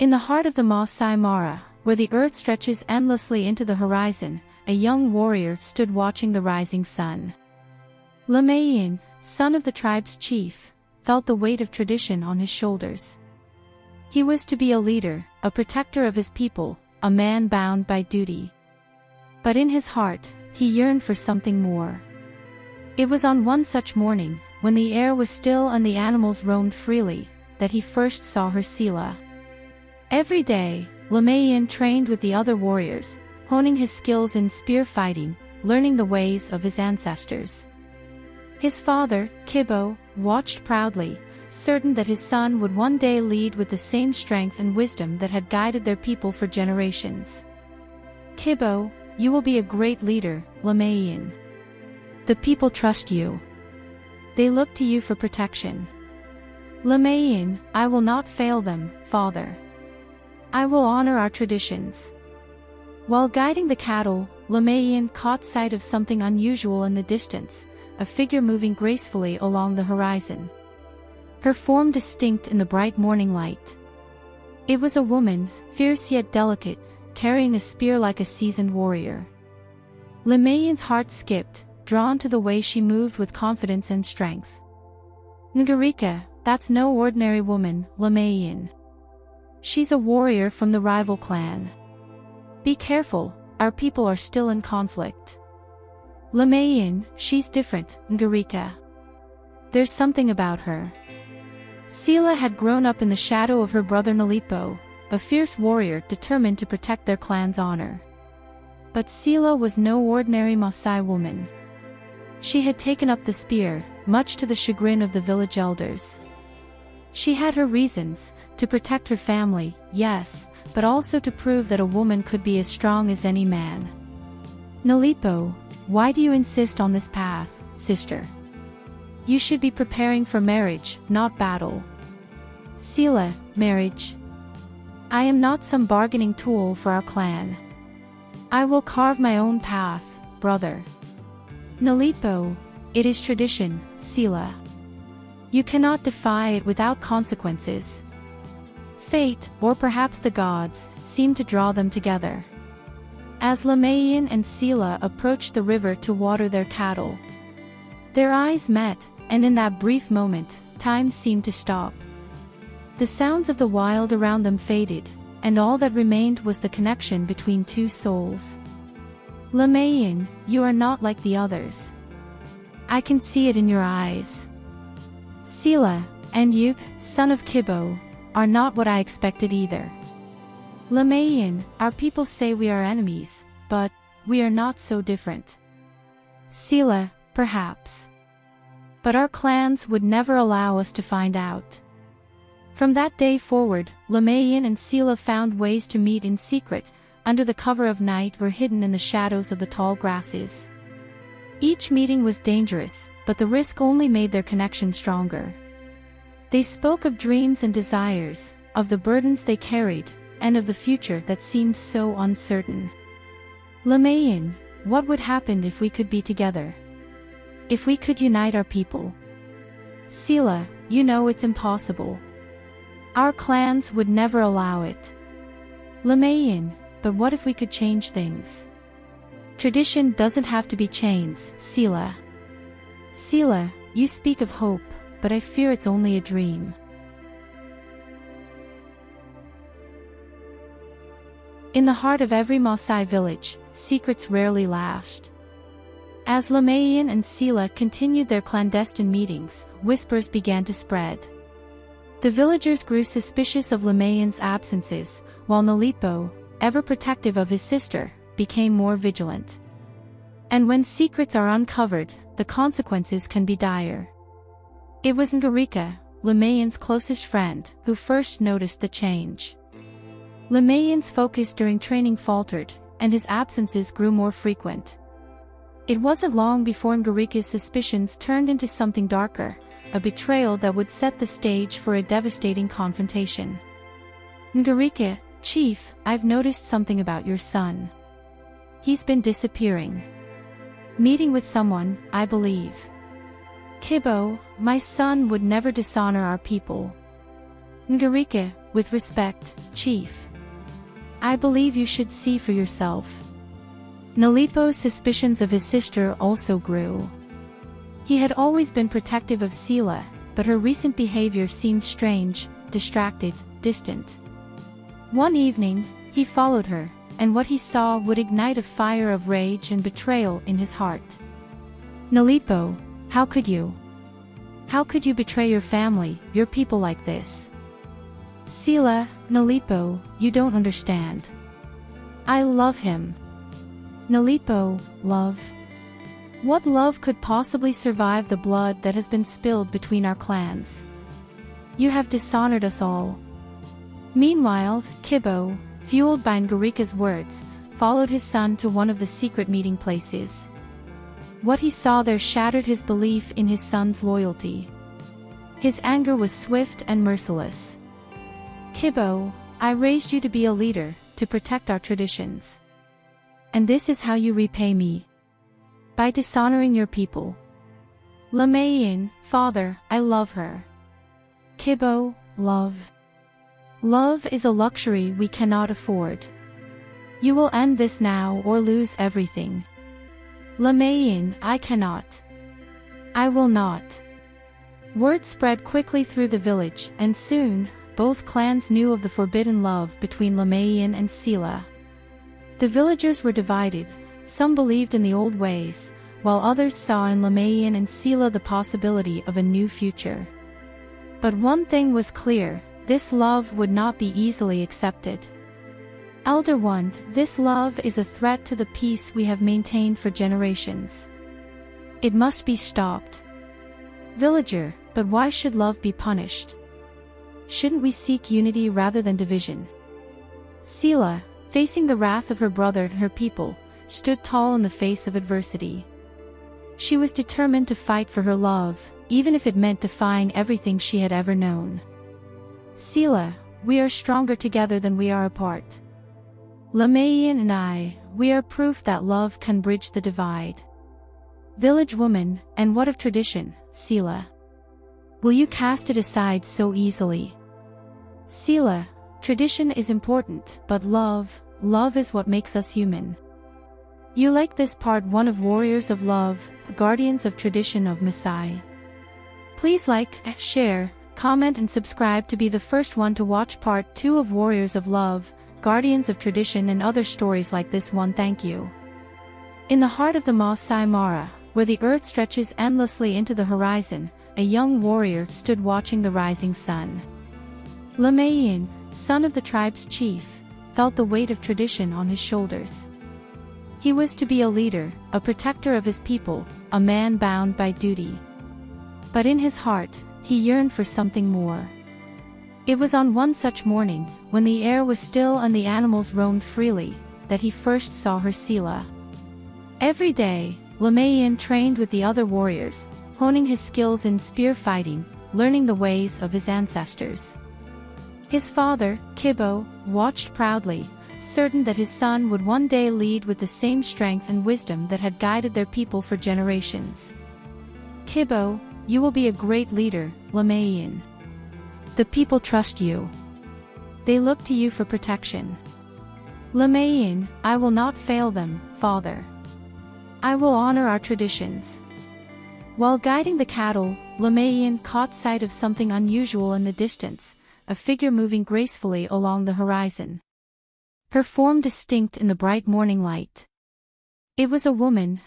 In the heart of the Massai Mara, where the earth stretches endlessly into the horizon, a young warrior stood watching the rising sun. Nigerian, son of the tribe's chief, felt the weight of tradition on his shoulders. He was to be a leader, a protector of his people, a man bound by duty. But in his heart, he yearned for something more. It was on one such morning, when the air was still and the animals roamed freely, that he first saw her Sila. Every day, Nigerian trained with the other warriors, honing his skills in spear fighting, learning the ways of his ancestors. His father, Kibo, watched proudly, certain that his son would one day lead with the same strength and wisdom that had guided their people for generations. Kibo, you will be a great leader, Nigerian. The people trust you. They look to you for protection. Nigerian, I will not fail them, father. I will honor our traditions. While guiding the cattle, Nigerian caught sight of something unusual in the distance, a figure moving gracefully along the horizon. Her form distinct in the bright morning light. It was a woman, fierce yet delicate, carrying a spear like a seasoned warrior. Nigerian's heart skipped, drawn to the way she moved with confidence and strength. Ngarika, that's no ordinary woman, Nigerian. She's a warrior from the rival clan. Be careful, our people are still in conflict. Nigerian, she's different, Ngarika. There's something about her. Sila had grown up in the shadow of her brother Nalipo, a fierce warrior determined to protect their clan's honor. But Sila was no ordinary Maasai woman. She had taken up the spear, much to the chagrin of the village elders. She had her reasons, to protect her family, yes, but also to prove that a woman could be as strong as any man. Nalipo, why do you insist on this path, sister? You should be preparing for marriage, not battle. Sila, marriage. I am not some bargaining tool for our clan. I will carve my own path, brother. Nalipo, it is tradition, Sila. You cannot defy it without consequences. Fate, or perhaps the gods, seemed to draw them together. As Nigerian and Sila approached the river to water their cattle, their eyes met, and in that brief moment, time seemed to stop. The sounds of the wild around them faded, and all that remained was the connection between two souls. Nigerian, you are not like the others. I can see it in your eyes. Sila, and you, son of Kibo, are not what I expected either. Nigerian, our people say we are enemies, but we are not so different. Sila, perhaps. But our clans would never allow us to find out. From that day forward, Nigerian and Sila found ways to meet in secret, under the cover of night or hidden in the shadows of the tall grasses. Each meeting was dangerous, but the risk only made their connection stronger. They spoke of dreams and desires, of the burdens they carried, and of the future that seemed so uncertain. Nigerian, what would happen if we could be together? If we could unite our people? Sila, you know it's impossible. Our clans would never allow it. Nigerian, but what if we could change things? Tradition doesn't have to be chains, Sila. Sila, you speak of hope, but I fear it's only a dream. In the heart of every Maasai village, secrets rarely last. As Nigerian and Sila continued their clandestine meetings, whispers began to spread. The villagers grew suspicious of Nigerian's absences, while Nalipo, ever protective of his sister, became more vigilant. And when secrets are uncovered, the consequences can be dire. It was Ngarika, Nigerian's closest friend, who first noticed the change. Nigerian's focus during training faltered, and his absences grew more frequent. It wasn't long before Ngarika's suspicions turned into something darker, a betrayal that would set the stage for a devastating confrontation. Ngarika, Chief, I've noticed something about your son. He's been disappearing. Meeting with someone, I believe. Kibo, my son would never dishonor our people. Ngarika, with respect, chief. I believe you should see for yourself. Nalipo's suspicions of his sister also grew. He had always been protective of Sila, but her recent behavior seemed strange, distracted, distant. One evening, he followed her, and what he saw would ignite a fire of rage and betrayal in his heart. Nalipo, how could you? How could you betray your family, your people like this? Sila, Nalipo, you don't understand. I love him. Nalipo, love? What love could possibly survive the blood that has been spilled between our clans? You have dishonored us all. Meanwhile, Kibo, fueled by Ngurika's words, followed his son to one of the secret meeting places. What he saw there shattered his belief in his son's loyalty. His anger was swift and merciless. Kibo, I raised you to be a leader, to protect our traditions. And this is how you repay me. By dishonoring your people. Lamayin, father, I love her. Kibo, love. Love is a luxury we cannot afford. You will end this now or lose everything. Lamayin, I cannot. I will not. Word spread quickly through the village, and soon, both clans knew of the forbidden love between Lamayin and Sila. The villagers were divided, some believed in the old ways, while others saw in Lamayin and Sila the possibility of a new future. But one thing was clear, this love would not be easily accepted. Elder One, this love is a threat to the peace we have maintained for generations. It must be stopped. Villager, but why should love be punished? Shouldn't we seek unity rather than division? Sila, facing the wrath of her brother and her people, stood tall in the face of adversity. She was determined to fight for her love, even if it meant defying everything she had ever known. Sila, we are stronger together than we are apart. Lamayin and I, we are proof that love can bridge the divide. Village woman, and what of tradition, Sila? Will you cast it aside so easily? Sila, tradition is important, but love is what makes us human. You like this part 1 of Warriors of Love, Guardians of Tradition of Massai. Please like, share, comment and subscribe to be the first one to watch part 2 of Warriors of Love, Guardians of Tradition and other stories like this one. Thank you. In the heart of the Massai Mara, where the earth stretches endlessly into the horizon, a young warrior stood watching the rising sun. Lamayin, son of the tribe's chief, felt the weight of tradition on his shoulders. He was to be a leader, a protector of his people, a man bound by duty. But in his heart, he yearned for something more. It was on one such morning, when the air was still and the animals roamed freely, that he first saw her Sila. Every day, Lamayin trained with the other warriors, honing his skills in spear fighting, learning the ways of his ancestors. His father, Kibo, watched proudly, certain that his son would one day lead with the same strength and wisdom that had guided their people for generations. Kibo, you will be a great leader, Lamayin. The people trust you. They look to you for protection. Lamayin, I will not fail them, father. I will honor our traditions. While guiding the cattle, Lamayin caught sight of something unusual in the distance, a figure moving gracefully along the horizon. Her form distinct in the bright morning light. It was a woman,